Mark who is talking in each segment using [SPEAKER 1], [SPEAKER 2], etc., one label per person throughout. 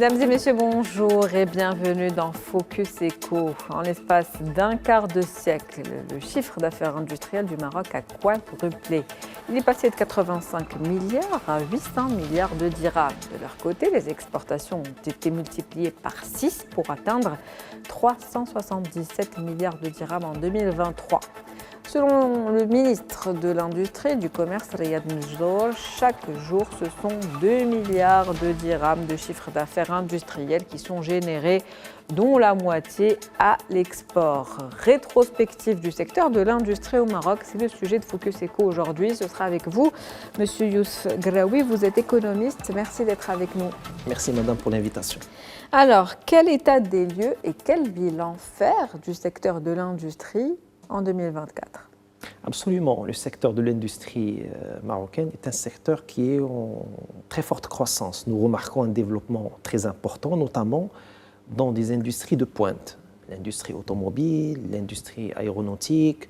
[SPEAKER 1] Mesdames et messieurs, bonjour et bienvenue dans Focus Eco. En l'espace d'un quart de siècle, le chiffre d'affaires industriel du Maroc a quadruplé. Il est passé de 85 milliards à 800 milliards de dirhams. De leur côté, les exportations ont été multipliées par 6 pour atteindre 377 milliards de dirhams en 2023. Selon le ministre de l'Industrie et du Commerce, Riyad Mjdour, chaque jour, ce sont 2 milliards de dirhams de chiffre d'affaires industriel qui sont générés, dont la moitié à l'export. Rétrospective du secteur de l'industrie au Maroc, c'est le sujet de Focus Eco aujourd'hui. Ce sera avec vous, Monsieur Youssef Graoui, vous êtes économiste. Merci d'être avec nous.
[SPEAKER 2] Merci Madame pour l'invitation.
[SPEAKER 1] Alors, quel état des lieux et quel bilan faire du secteur de l'industrie en 2024?
[SPEAKER 2] Absolument. Le secteur de l'industrie marocaine est un secteur qui est en très forte croissance. Nous remarquons un développement très important, notamment dans des industries de pointe. L'industrie automobile, l'industrie aéronautique.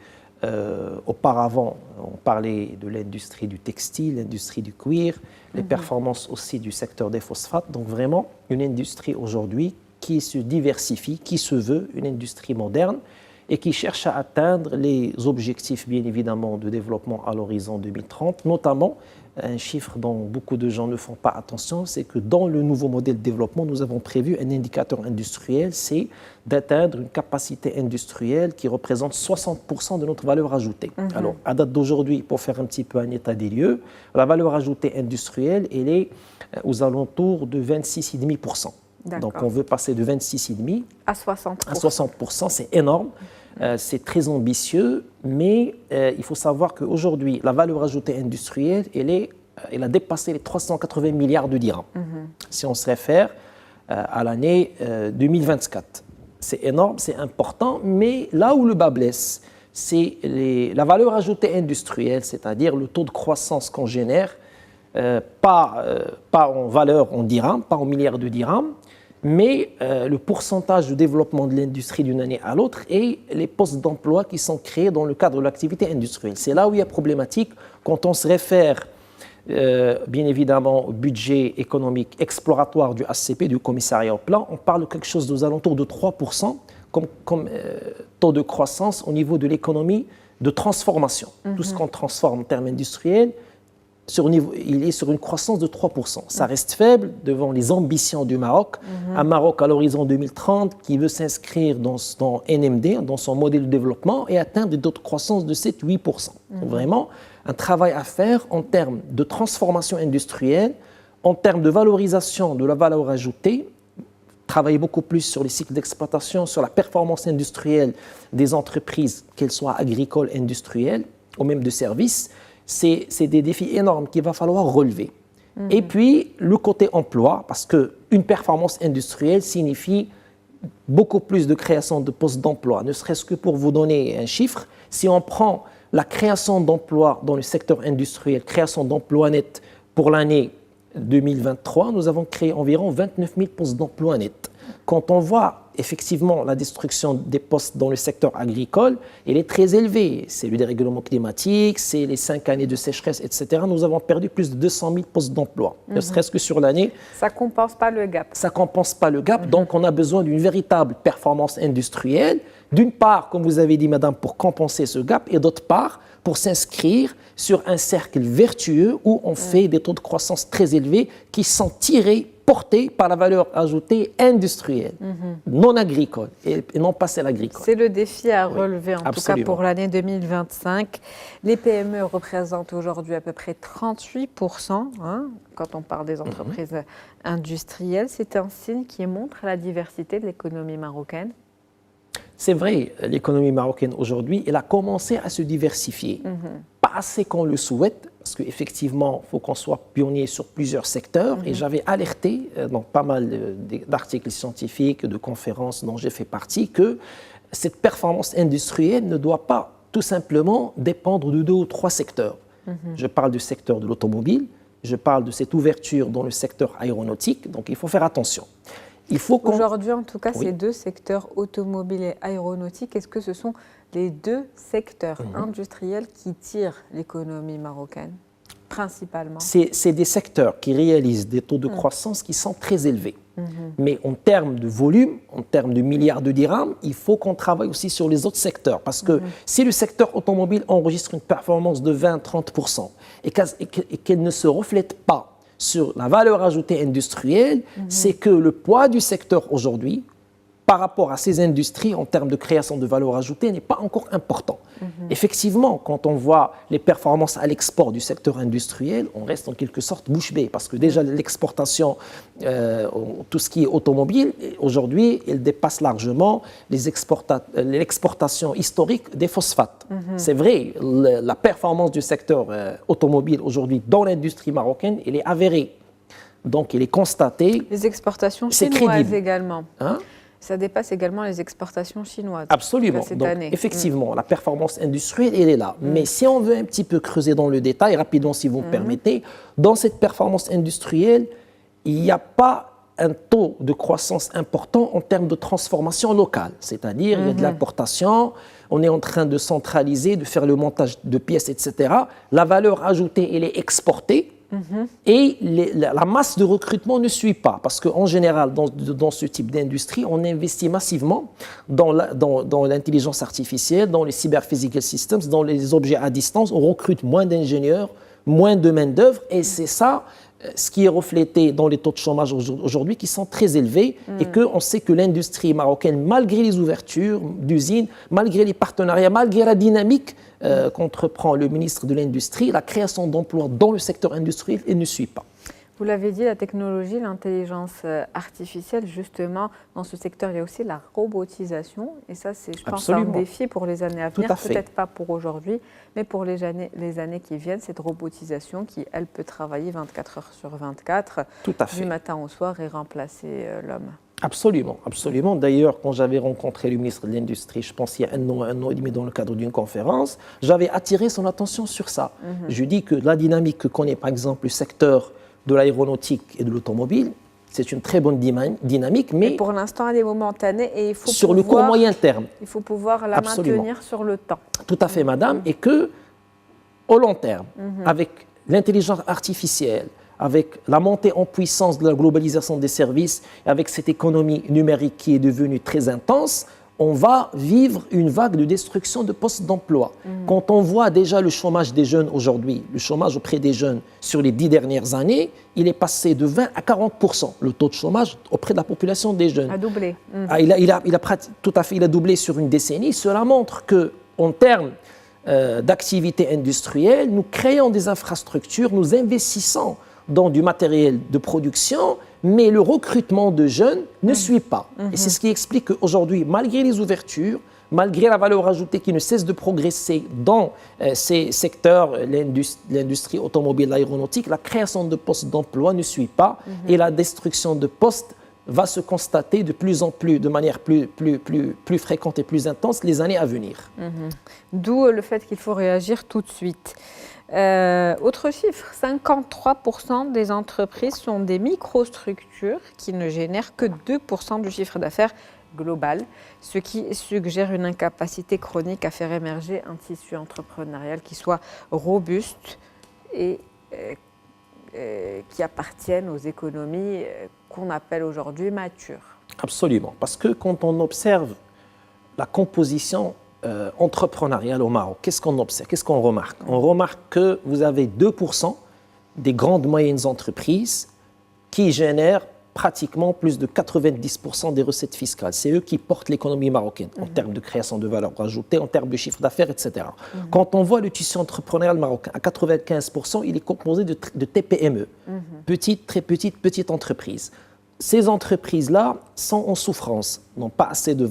[SPEAKER 2] Auparavant, on parlait de l'industrie du textile, l'industrie du cuir, les performances aussi du secteur des phosphates. Donc vraiment, une industrie aujourd'hui qui se diversifie, qui se veut une industrie moderne, et qui cherche à atteindre les objectifs, bien évidemment, de développement à l'horizon 2030, notamment un chiffre dont beaucoup de gens ne font pas attention, c'est que dans le nouveau modèle de développement, nous avons prévu un indicateur industriel, c'est d'atteindre une capacité industrielle qui représente 60% de notre valeur ajoutée. Alors, à date d'aujourd'hui, pour faire un petit peu un état des lieux, la valeur ajoutée industrielle, elle est aux alentours de 26,5%. Donc, on veut passer de 26,5%
[SPEAKER 1] à 60%.
[SPEAKER 2] À 60%, c'est énorme, c'est très ambitieux, mais il faut savoir qu'aujourd'hui, la valeur ajoutée industrielle, elle a dépassé les 380 milliards de dirhams. Si on se réfère à l'année 2024. C'est énorme, c'est important, mais là où le bas blesse, c'est la valeur ajoutée industrielle, c'est-à-dire le taux de croissance qu'on génère, pas en valeur en dirhams, pas en milliards de dirhams, mais le pourcentage de développement de l'industrie d'une année à l'autre et les postes d'emploi qui sont créés dans le cadre de l'activité industrielle. C'est là où il y a problématique quand on se réfère bien évidemment au budget économique exploratoire du ACP, du commissariat au plan. On parle de quelque chose aux alentours de 3% comme taux de croissance au niveau de l'économie de transformation. Tout ce qu'on transforme en termes industriels, il est sur une croissance de 3%. Ça reste faible devant les ambitions du Maroc. Un Maroc à l'horizon 2030 qui veut s'inscrire dans NMD, dans son modèle de développement, et atteindre des taux de croissance de 7-8%. Donc vraiment, un travail à faire en termes de transformation industrielle, en termes de valorisation de la valeur ajoutée, travailler beaucoup plus sur les cycles d'exploitation, sur la performance industrielle des entreprises, qu'elles soient agricoles, industrielles, ou même de services. C'est des défis énormes qu'il va falloir relever. Et puis, le côté emploi, parce qu'une performance industrielle signifie beaucoup plus de création de postes d'emploi. Ne serait-ce que pour vous donner un chiffre, si on prend la création d'emplois dans le secteur industriel, création d'emplois nets pour l'année 2023, nous avons créé environ 29 000 postes d'emploi nets. Quand on voit effectivement la destruction des postes dans le secteur agricole, elle est très élevée. C'est le dérèglement climatique, c'est les 5 années de sécheresse, etc. Nous avons perdu plus de 200 000 postes d'emploi, ne serait-ce que sur l'année.
[SPEAKER 1] Ça ne compense pas le gap.
[SPEAKER 2] Ça ne compense pas le gap, donc on a besoin d'une véritable performance industrielle. D'une part, comme vous avez dit, madame, pour compenser ce gap, et d'autre part, pour s'inscrire sur un cercle vertueux où on fait des taux de croissance très élevés qui sont portés par la valeur ajoutée industrielle, non agricole, et non pas celle agricole.
[SPEAKER 1] C'est le défi à relever, en
[SPEAKER 2] absolument.
[SPEAKER 1] tout cas pour l'année 2025. Les PME représentent aujourd'hui à peu près 38%, quand on parle des entreprises industrielles. C'est un signe qui montre la diversité de l'économie marocaine.
[SPEAKER 2] C'est vrai, l'économie marocaine aujourd'hui, elle a commencé à se diversifier. Pas assez qu'on le souhaite, parce qu'effectivement, il faut qu'on soit pionnier sur plusieurs secteurs. Et j'avais alerté dans pas mal d'articles scientifiques, de conférences dont j'ai fait partie, que cette performance industrielle ne doit pas tout simplement dépendre de 2 ou 3 secteurs. Je parle du secteur de l'automobile, je parle de cette ouverture dans le secteur aéronautique, donc il faut faire attention.
[SPEAKER 1] Aujourd'hui, en tout cas, ces 2 secteurs, automobile et aéronautique, est-ce que ce sont les 2 secteurs industriels qui tirent l'économie marocaine? Principalement.
[SPEAKER 2] C'est des secteurs qui réalisent des taux de croissance qui sont très élevés. Mais en termes de volume, en termes de milliards de dirhams, il faut qu'on travaille aussi sur les autres secteurs. Parce que si le secteur automobile enregistre une performance de 20-30% et qu'elle ne se reflète pas sur la valeur ajoutée industrielle, c'est que le poids du secteur aujourd'hui, par rapport à ces industries en termes de création de valeur ajoutée, n'est pas encore important. Effectivement, quand on voit les performances à l'export du secteur industriel, on reste en quelque sorte bouche bée parce que déjà l'exportation, tout ce qui est automobile, aujourd'hui, elle dépasse largement l'exportation historique des phosphates. C'est vrai, la performance du secteur automobile aujourd'hui dans l'industrie marocaine, elle est avérée. Donc, elle est constatée.
[SPEAKER 1] Les exportations chinoises également. Ça dépasse également les exportations chinoises.
[SPEAKER 2] Absolument.
[SPEAKER 1] Cette
[SPEAKER 2] Donc,
[SPEAKER 1] année.
[SPEAKER 2] effectivement, la performance industrielle, elle est là. Mais si on veut un petit peu creuser dans le détail, rapidement si vous me permettez, dans cette performance industrielle, il n'y a pas un taux de croissance important en termes de transformation locale. C'est-à-dire, il y a de l'importation, on est en train de centraliser, de faire le montage de pièces, etc. La valeur ajoutée, elle est exportée. Et la masse de recrutement ne suit pas, parce qu'en général, dans ce type d'industrie, on investit massivement dans l'intelligence artificielle, dans les cyber-physical systems, dans les objets à distance. On recrute moins d'ingénieurs, moins de main-d'œuvre, et c'est ça ce qui est reflété dans les taux de chômage aujourd'hui qui sont très élevés et qu'on sait que l'industrie marocaine, malgré les ouvertures d'usines, malgré les partenariats, malgré la dynamique qu'entreprend le ministre de l'Industrie, la création d'emplois dans le secteur industriel, elle ne suit pas.
[SPEAKER 1] Vous l'avez dit, la technologie, l'intelligence artificielle, justement, dans ce secteur, il y a aussi la robotisation. Et ça, c'est, je pense, un défi pour les années à venir. Peut-être pas pour aujourd'hui, mais pour les années qui viennent, cette robotisation qui, elle, peut travailler 24 heures sur 24, du matin au soir et remplacer l'homme.
[SPEAKER 2] Absolument, absolument. D'ailleurs, quand j'avais rencontré le ministre de l'Industrie, je pense il y a un an et demi dans le cadre d'une conférence, j'avais attiré son attention sur ça. Je dis que la dynamique que connaît, par exemple, le secteur de l'aéronautique et de l'automobile, c'est une très bonne dynamique, mais
[SPEAKER 1] pour l'instant, elle est momentanée et il faut
[SPEAKER 2] sur le court moyen terme.
[SPEAKER 1] Il faut pouvoir la maintenir sur le temps.
[SPEAKER 2] Tout à fait, madame, et que au long terme, avec l'intelligence artificielle, avec la montée en puissance de la globalisation des services, avec cette économie numérique qui est devenue très intense, on va vivre une vague de destruction de postes d'emploi. Quand on voit déjà le chômage des jeunes aujourd'hui, le chômage auprès des jeunes sur les 10 dernières années, il est passé de 20 à 40%. Le taux de chômage auprès de la population des jeunes
[SPEAKER 1] a doublé.
[SPEAKER 2] Il a doublé sur une décennie. Cela montre qu'en termes d'activité industrielle, nous créons des infrastructures, nous investissons dans du matériel de production, mais le recrutement de jeunes ne suit pas. Et c'est ce qui explique qu'aujourd'hui, malgré les ouvertures, malgré la valeur ajoutée qui ne cesse de progresser dans ces secteurs, l'industrie automobile, l'aéronautique, la création de postes d'emploi ne suit pas et la destruction de postes va se constater de plus en plus, de manière plus fréquente et plus intense les années à venir.
[SPEAKER 1] D'où le fait qu'il faut réagir tout de suite. Autre chiffre, 53% des entreprises sont des microstructures qui ne génèrent que 2% du chiffre d'affaires global, ce qui suggère une incapacité chronique à faire émerger un tissu entrepreneurial qui soit robuste et qui appartienne aux économies qu'on appelle aujourd'hui matures.
[SPEAKER 2] Absolument, parce que quand on observe la composition entrepreneuriale au Maroc, qu'est-ce qu'on observe, qu'est-ce qu'on remarque? On remarque que vous avez 2% des grandes moyennes entreprises qui génèrent pratiquement plus de 90% des recettes fiscales. C'est eux qui portent l'économie marocaine en termes de création de valeur ajoutée, en termes de chiffre d'affaires, etc. Quand on voit le tissu entrepreneurial marocain, à 95%, il est composé de TPME, petites entreprises. Ces entreprises-là sont en souffrance, n'ont pas assez de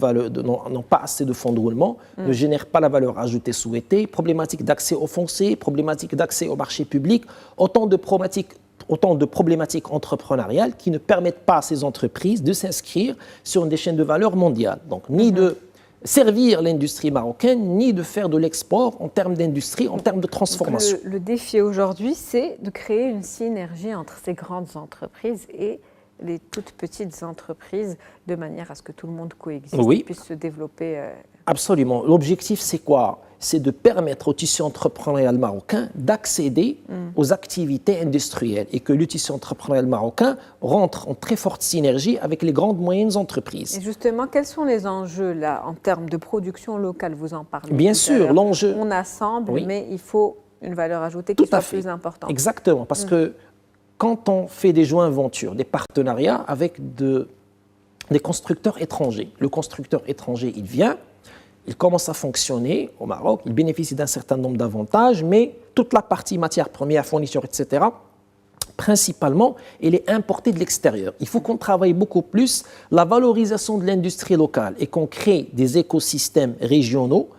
[SPEAKER 2] fonds de roulement, ne génèrent pas la valeur ajoutée souhaitée, problématiques d'accès au foncier, problématiques d'accès au marché public, autant de problématiques entrepreneuriales qui ne permettent pas à ces entreprises de s'inscrire sur des chaînes de valeur mondiales. Donc, ni de servir l'industrie marocaine, ni de faire de l'export en termes d'industrie, en termes de transformation.
[SPEAKER 1] Le défi aujourd'hui, c'est de créer une synergie entre ces grandes entreprises et les toutes petites entreprises, de manière à ce que tout le monde coexiste et puisse se développer.
[SPEAKER 2] Absolument. L'objectif, c'est quoi? c'est de permettre au tissu entrepreneurial marocain d'accéder aux activités industrielles et que le tissu entrepreneurial marocain rentre en très forte synergie avec les grandes moyennes entreprises.
[SPEAKER 1] Et justement, quels sont les enjeux là en termes de production locale? Vous en parlez.
[SPEAKER 2] Bien sûr, l'enjeu.
[SPEAKER 1] On assemble,
[SPEAKER 2] Oui.
[SPEAKER 1] mais il faut une valeur ajoutée qui soit plus importante.
[SPEAKER 2] Exactement, parce que quand on fait des joint ventures, des partenariats avec des constructeurs étrangers, le constructeur étranger, il vient, il commence à fonctionner au Maroc, il bénéficie d'un certain nombre d'avantages, mais toute la partie matières premières, fournitures, etc., principalement, elle est importée de l'extérieur. Il faut qu'on travaille beaucoup plus la valorisation de l'industrie locale et qu'on crée des écosystèmes régionaux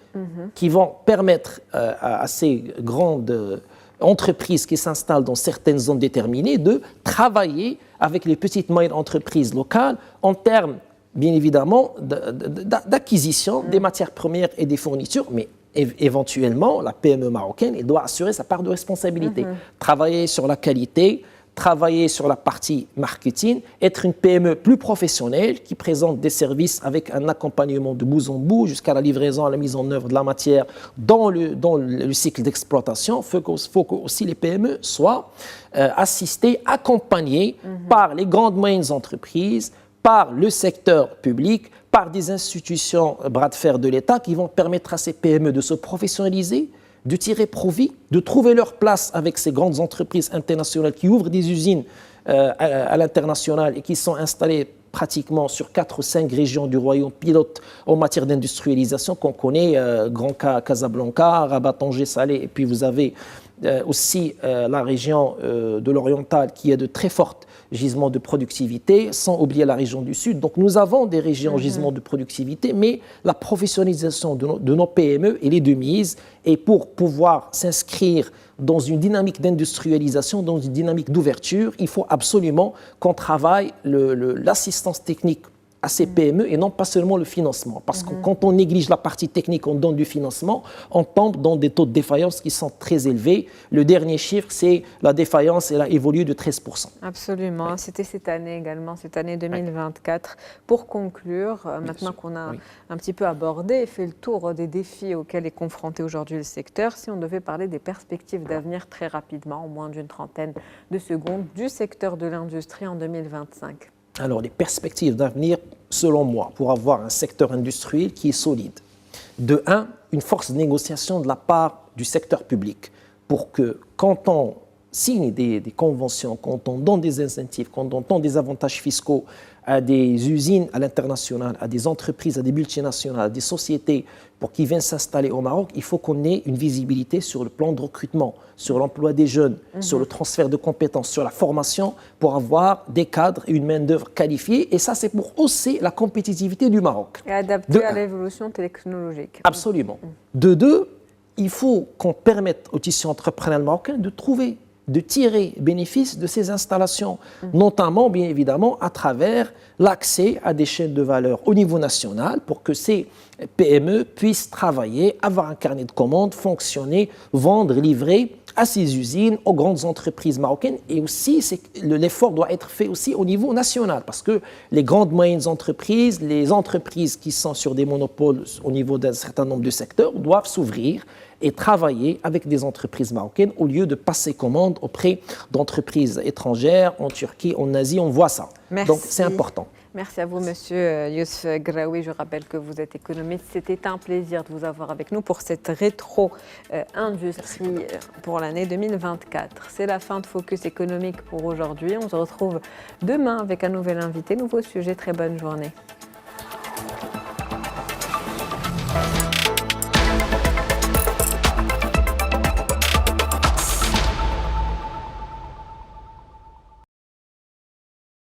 [SPEAKER 2] qui vont permettre à ces grandes entreprises qui s'installent dans certaines zones déterminées de travailler avec les petites et moyennes entreprises locales en termes, bien évidemment, d'acquisition des matières premières et des fournitures, mais éventuellement, la PME marocaine, elle doit assurer sa part de responsabilité. Travailler sur la qualité, travailler sur la partie marketing, être une PME plus professionnelle qui présente des services avec un accompagnement de bout en bout jusqu'à la livraison, à la mise en œuvre de la matière dans le cycle d'exploitation. Il faut que aussi les PME soient assistées, accompagnées par les grandes moyennes entreprises, par le secteur public, par des institutions bras de fer de l'État qui vont permettre à ces PME de se professionnaliser, de tirer profit, de trouver leur place avec ces grandes entreprises internationales qui ouvrent des usines à l'international et qui sont installées pratiquement sur 4 ou 5 régions du royaume pilote en matière d'industrialisation qu'on connaît, Grand Casablanca, Rabat, Tanger, Salé, et puis vous avez aussi la région de l'Oriental qui a de très fortes gisements de productivité, sans oublier la région du Sud. Donc nous avons des régions gisements de productivité, mais la professionnalisation de nos PME, elle est de mise. Et pour pouvoir s'inscrire dans une dynamique d'industrialisation, dans une dynamique d'ouverture, il faut absolument qu'on travaille l'assistance technique à ces PME et non pas seulement le financement. Parce que quand on néglige la partie technique, on donne du financement, on tombe dans des taux de défaillance qui sont très élevés. Le dernier chiffre, c'est la défaillance, elle a évolué de 13%.
[SPEAKER 1] Absolument. Oui. C'était cette année également, cette année 2024. Oui. Pour conclure, maintenant qu'on a un petit peu abordé et fait le tour des défis auxquels est confronté aujourd'hui le secteur, si on devait parler des perspectives d'avenir très rapidement, en moins d'une trentaine de secondes, du secteur de l'industrie en 2025.
[SPEAKER 2] Alors, les perspectives d'avenir, selon moi, pour avoir un secteur industriel qui est solide. De un, une force de négociation de la part du secteur public pour que, quand on signe des conventions, quand on donne des incentives, quand on donne des avantages fiscaux à des usines à l'international, à des entreprises, à des multinationales, à des sociétés pour qu'ils viennent s'installer au Maroc, il faut qu'on ait une visibilité sur le plan de recrutement, sur l'emploi des jeunes, sur le transfert de compétences, sur la formation, pour avoir des cadres et une main-d'œuvre qualifiée. Et ça, c'est pour hausser la compétitivité du Maroc.
[SPEAKER 1] Et adapter à l'évolution technologique.
[SPEAKER 2] Absolument. De deux, il faut qu'on permette au tissu entrepreneurial marocain de tirer bénéfice de ces installations, notamment, bien évidemment, à travers l'accès à des chaînes de valeur au niveau national pour que ces PME puissent travailler, avoir un carnet de commandes, fonctionner, vendre, livrer à ces usines, aux grandes entreprises marocaines. Et aussi, l'effort doit être fait aussi au niveau national parce que les grandes moyennes entreprises, les entreprises qui sont sur des monopoles au niveau d'un certain nombre de secteurs doivent s'ouvrir et travailler avec des entreprises marocaines au lieu de passer commande auprès d'entreprises étrangères en Turquie, en Asie. On voit ça.
[SPEAKER 1] Merci.
[SPEAKER 2] Donc, c'est important.
[SPEAKER 1] Merci à vous, Monsieur Youssef Graoui. Je rappelle que vous êtes économiste. C'était un plaisir de vous avoir avec nous pour cette rétro-industrie pour l'année 2024. C'est la fin de Focus économique pour aujourd'hui. On se retrouve demain avec un nouvel invité, nouveau sujet. Très bonne journée.